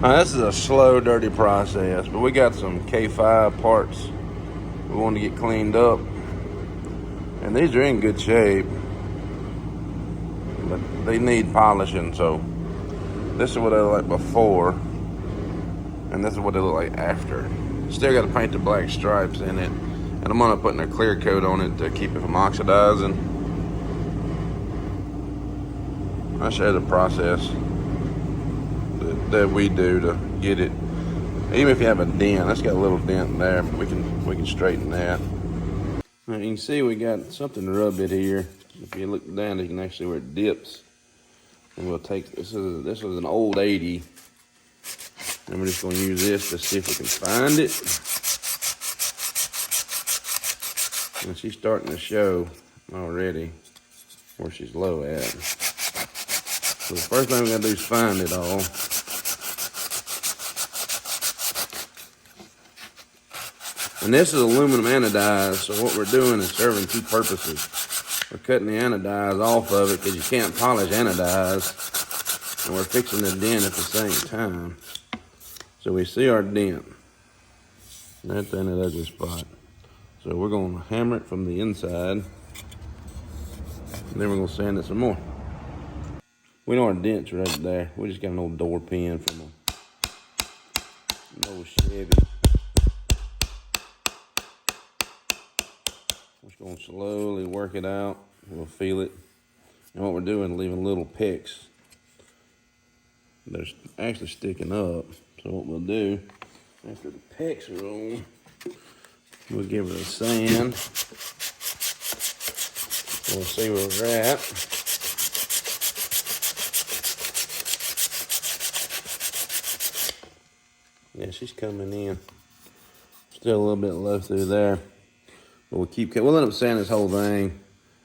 This is a slow, dirty process, but we got some K5 parts we want to get cleaned up. And these are in good shape, but they need polishing. So this is what they look like before, and this is what they look like after. Still got to paint the black stripes in it, and I'm gonna put a clear coat on it to keep it from oxidizing. I'll show you the process that we do to get it. Even if you have a dent, that's got a little dent in there, but we can straighten that. Now you can see we got something to rub it here. If you look down, you can actually see where it dips. And we'll take this is an old 80, and we're just going to use this to see if we can find it. And she's starting to show already where she's low at. So the first thing we got to do is find it all. And this is aluminum anodized, so what we're doing is serving two purposes. We're cutting the anodized off of it because you can't polish anodized, and we're fixing the dent at the same time. So we see our dent. That's the anodizing spot. So we're going to hammer it from the inside, and then we're going to sand it some more. We know our dent's right there. We just got an old door pin from an old Chevy. We're just going to slowly work it out. We'll feel it. And what we're doing is leaving little picks. They're actually sticking up. So what we'll do, after the picks are on, we'll give it a sand. We'll see where we're at. Yeah, she's coming in. Still a little bit low through there. But we'll let them sand this whole thing,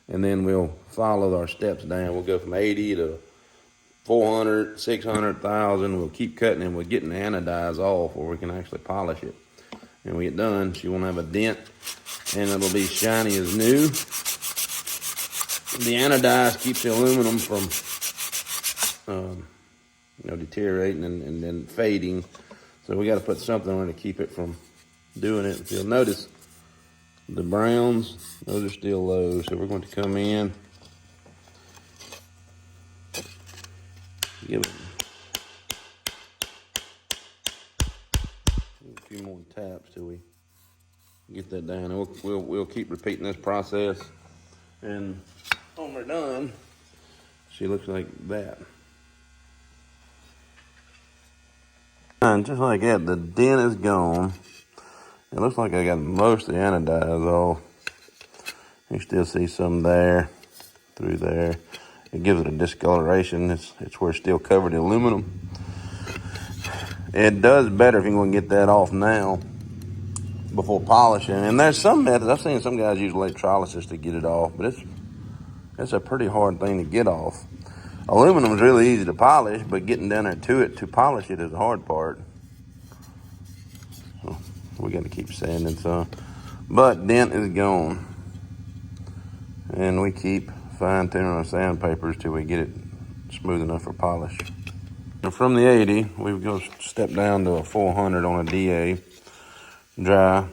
and then we'll follow our steps down. We'll go from 80 to 400, 600, 1,000. We'll keep cutting, and we're getting the anodize off where we can actually polish it. And when we get done, she won't have a dent, and it'll be shiny as new. The anodize keeps the aluminum from deteriorating and then fading. So we got to put something on it to keep it from doing it. If you'll notice, the browns, those are still low. So we're going to come in, give it a few more taps till we get that down. And we'll keep repeating this process. And when we're done, she looks like that. And just like that, the dent is gone. It looks like I got most of the anodize off. You still see some there, through there. It gives it a discoloration. It's where it's still covered in aluminum. It does better if you're going to get that off now before polishing. And there's some methods. I've seen some guys use electrolysis to get it off, but it's a pretty hard thing to get off. Aluminum is really easy to polish, but getting down there to it to polish it is the hard part. So we got to keep sanding some. But dent is gone. And we keep fine-tuning our sandpapers till we get it smooth enough for polish. Now from the 80, we go step down to a 400 on a DA, dry.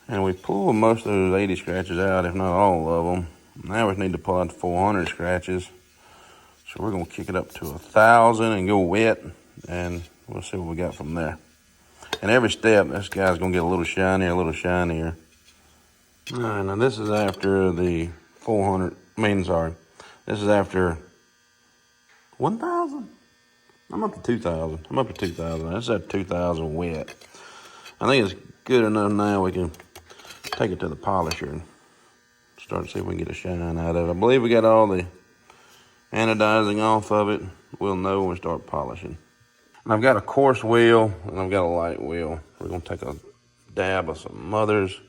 And we pull most of those 80 scratches out, if not all of them. Now we need to pull out the 400 scratches. So we're going to kick it up to 1,000 and go wet, and we'll see what we got from there. And every step, this guy's going to get a little shinier, a little shinier. All right, now this is after the 400, this is after 1,000? I'm up to 2,000. I'm up to 2,000. This is at 2,000 wet. I think it's good enough now we can take it to the polisher and start to see if we can get a shine out of it. I believe we got all the anodizing off of it. We'll know when we start polishing. And I've got a coarse wheel and I've got a light wheel. We're going to take a dab of some Mother's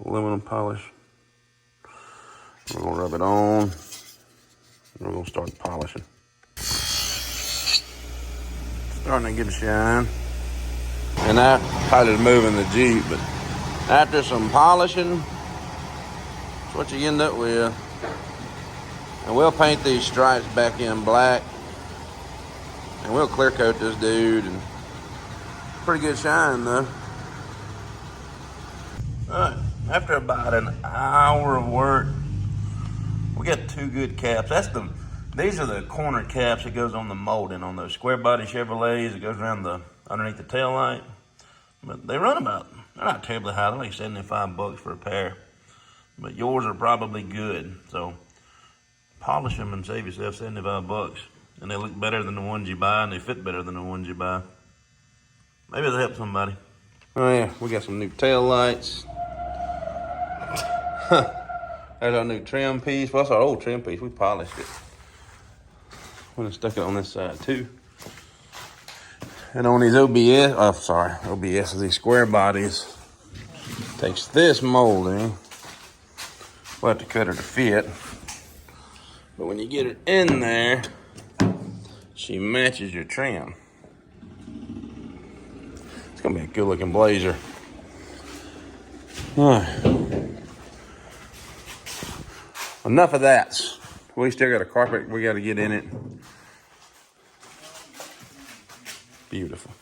aluminum polish. We're going to rub it on. And we're going to start polishing. Starting to get a shine. And that probably moving the Jeep, but after some polishing, that's what you end up with. And we'll paint these stripes back in black. And we'll clear coat this dude, and pretty good shine though. Alright, after about an hour of work, we got 2 good caps. These are the corner caps that goes on the molding on those square body Chevrolets. It goes around underneath the tail light. But they run they're not terribly high. They're like $75 for a pair. But yours are probably good. So polish them and save yourself $75. And they look better than the ones you buy, and they fit better than the ones you buy. Maybe they'll help somebody. Oh yeah, we got some new tail lights. There's our new trim piece. Well, that's our old trim piece. We polished it. We're gonna stuck it on this side too. And on these OBS, these square bodies, takes this molding. We'll have to cut her to fit. But when you get her in there, she matches your trim. It's gonna be a good looking blazer. Enough of that. We still got a carpet we got to get in it. Beautiful.